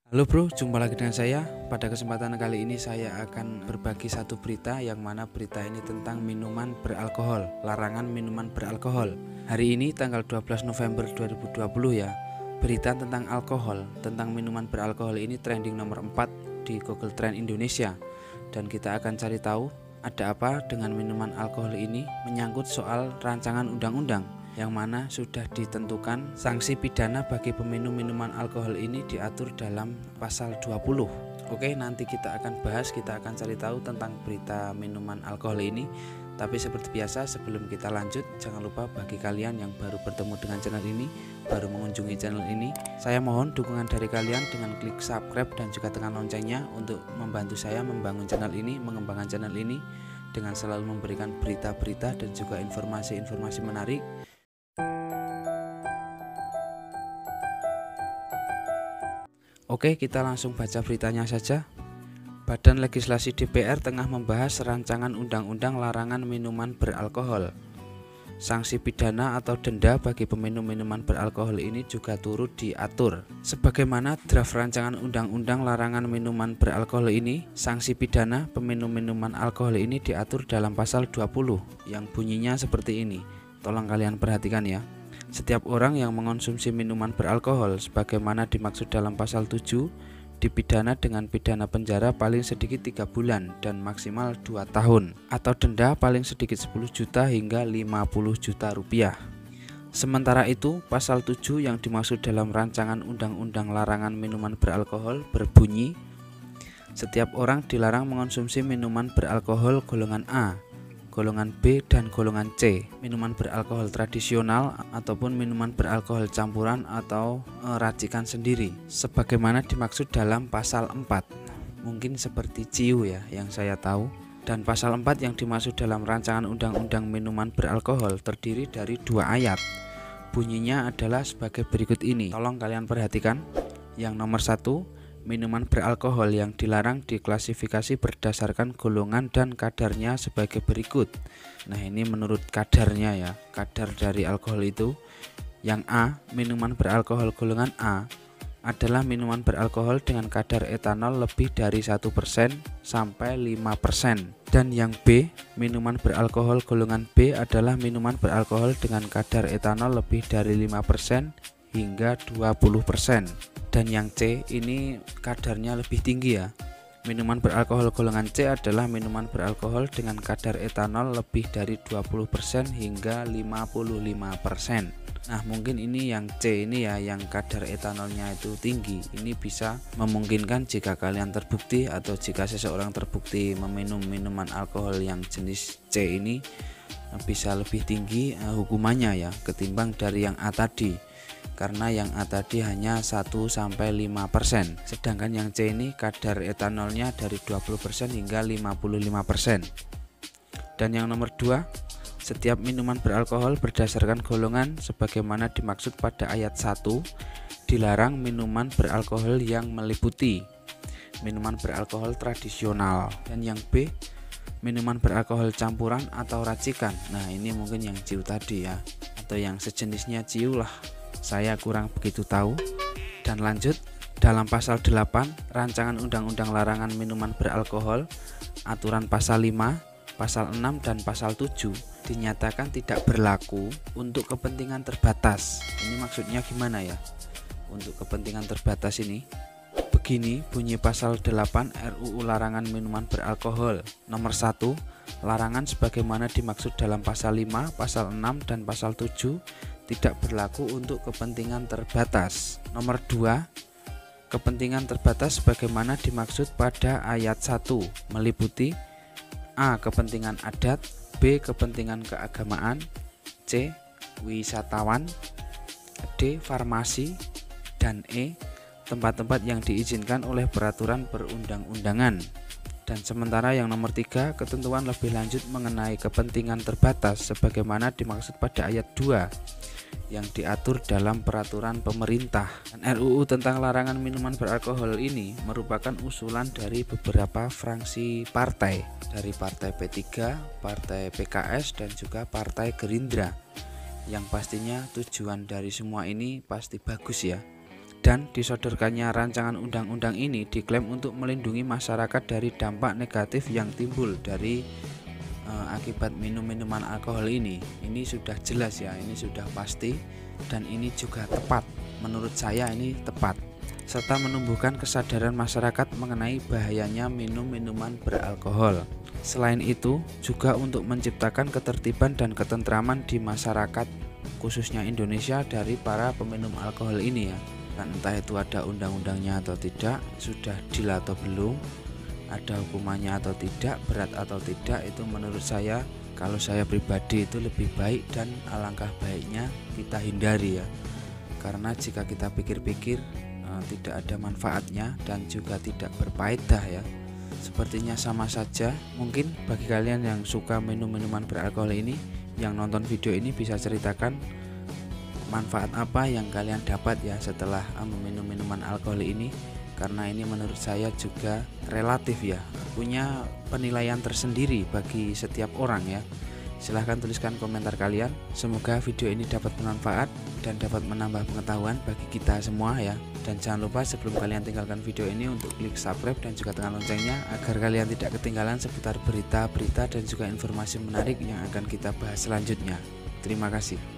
Halo bro, jumpa lagi dengan saya. Pada kesempatan kali ini saya akan berbagi satu berita yang mana berita ini tentang minuman beralkohol, larangan minuman beralkohol. Hari ini tanggal 12 November 2020 ya. Berita tentang alkohol, tentang minuman beralkohol ini trending nomor 4 di Google Trend Indonesia. Dan kita akan cari tahu ada apa dengan minuman alkohol ini, menyangkut soal rancangan undang-undang yang mana sudah ditentukan sanksi pidana bagi peminum minuman alkohol ini diatur dalam pasal 20. Oke, nanti kita akan bahas, kita akan cari tahu tentang berita minuman alkohol ini. Tapi seperti biasa, sebelum kita lanjut, jangan lupa bagi kalian yang baru bertemu dengan channel ini, baru mengunjungi channel ini, saya mohon dukungan dari kalian dengan klik subscribe dan juga tekan loncengnya untuk membantu saya membangun channel ini, mengembangkan channel ini dengan selalu memberikan berita-berita dan juga informasi-informasi menarik. Oke, kita langsung baca beritanya saja. Badan Legislasi DPR tengah membahas rancangan undang-undang larangan minuman beralkohol. Sanksi pidana atau denda bagi peminum minuman beralkohol ini juga turut diatur. Sebagaimana draft rancangan undang-undang larangan minuman beralkohol ini, sanksi pidana peminum minuman alkohol ini diatur dalam pasal 20 yang bunyinya seperti ini. Tolong kalian perhatikan ya. Setiap orang yang mengonsumsi minuman beralkohol sebagaimana dimaksud dalam pasal 7 dipidana dengan pidana penjara paling sedikit 3 bulan dan maksimal 2 tahun atau denda paling sedikit 10 juta hingga 50 juta rupiah. Sementara itu, pasal 7 yang dimaksud dalam rancangan undang-undang larangan minuman beralkohol berbunyi, setiap orang dilarang mengonsumsi minuman beralkohol golongan A, golongan B dan golongan C, minuman beralkohol tradisional ataupun minuman beralkohol campuran atau racikan sendiri, sebagaimana dimaksud dalam pasal 4. Mungkin seperti ciu ya yang saya tahu. Dan pasal 4 yang dimaksud dalam rancangan undang-undang minuman beralkohol terdiri dari 2 ayat. Bunyinya adalah sebagai berikut ini. Tolong kalian perhatikan. Yang nomor 1, minuman beralkohol yang dilarang diklasifikasi berdasarkan golongan dan kadarnya sebagai berikut. Nah, ini menurut kadarnya ya, kadar dari alkohol itu. Yang A, minuman beralkohol golongan A adalah minuman beralkohol dengan kadar etanol lebih dari 1% sampai 5%. Dan yang B, minuman beralkohol golongan B adalah minuman beralkohol dengan kadar etanol lebih dari 5% hingga 20%. Dan yang C ini kadarnya lebih tinggi ya. Minuman beralkohol golongan C adalah minuman beralkohol dengan kadar etanol lebih dari 20% hingga 55%. Nah, mungkin ini yang C ini ya, yang kadar etanolnya itu tinggi. Ini bisa memungkinkan jika kalian terbukti atau jika seseorang terbukti meminum minuman alkohol yang jenis C ini bisa lebih tinggi hukumannya ya ketimbang dari yang A tadi. Karena yang A tadi hanya 1-5%, sedangkan yang C ini kadar etanolnya dari 20% hingga 55%. Dan yang nomor 2, setiap minuman beralkohol berdasarkan golongan sebagaimana dimaksud pada ayat 1 dilarang minuman beralkohol yang meliputi minuman beralkohol tradisional. Dan yang B, minuman beralkohol campuran atau racikan. Nah, ini mungkin yang ciu tadi ya, atau yang sejenisnya ciu lah. Saya kurang begitu tahu. Dan lanjut, dalam pasal 8 rancangan undang-undang larangan minuman beralkohol, aturan pasal 5, pasal 6 dan pasal 7 dinyatakan tidak berlaku untuk kepentingan terbatas. Ini maksudnya gimana ya? Untuk kepentingan terbatas ini begini bunyi pasal 8 RUU larangan minuman beralkohol. Nomor 1, larangan sebagaimana dimaksud dalam pasal 5, pasal 6 dan pasal 7 tidak berlaku untuk kepentingan terbatas. Nomor 2, kepentingan terbatas sebagaimana dimaksud pada ayat 1 meliputi A, kepentingan adat, B, kepentingan keagamaan, C, wisatawan, D, farmasi, dan E, tempat-tempat yang diizinkan oleh peraturan perundang-undangan. Dan sementara yang nomor 3, ketentuan lebih lanjut mengenai kepentingan terbatas sebagaimana dimaksud pada ayat 2 yang diatur dalam peraturan pemerintah. Dan RUU tentang larangan minuman beralkohol ini merupakan usulan dari beberapa fraksi partai, dari partai P3, partai PKS dan juga partai Gerindra. Yang pastinya tujuan dari semua ini pasti bagus ya. Dan disodorkannya rancangan undang-undang ini diklaim untuk melindungi masyarakat dari dampak negatif yang timbul dari akibat minum minuman alkohol ini. Ini sudah jelas ya, ini sudah pasti, dan ini juga tepat. Menurut saya ini tepat, serta menumbuhkan kesadaran masyarakat mengenai bahayanya minum minuman beralkohol. Selain itu, juga untuk menciptakan ketertiban dan ketentraman di masyarakat, khususnya Indonesia, dari para peminum alkohol ini ya. Dan entah itu ada undang-undangnya atau tidak, sudah deal atau belum, ada hukumannya atau tidak, berat atau tidak, itu menurut saya, kalau saya pribadi itu lebih baik dan alangkah baiknya kita hindari ya. Karena jika kita pikir-pikir tidak ada manfaatnya dan juga tidak berfaedah ya. Sepertinya sama saja. Mungkin bagi kalian yang suka minum minuman beralkohol ini, yang nonton video ini bisa ceritakan manfaat apa yang kalian dapat ya setelah meminum minuman alkohol ini, karena ini menurut saya juga relatif ya, punya penilaian tersendiri bagi setiap orang ya. Silahkan tuliskan komentar kalian. Semoga video ini dapat bermanfaat dan dapat menambah pengetahuan bagi kita semua ya. Dan jangan lupa sebelum kalian tinggalkan video ini untuk klik subscribe dan juga tekan loncengnya, agar kalian tidak ketinggalan seputar berita-berita dan juga informasi menarik yang akan kita bahas selanjutnya. Terima kasih.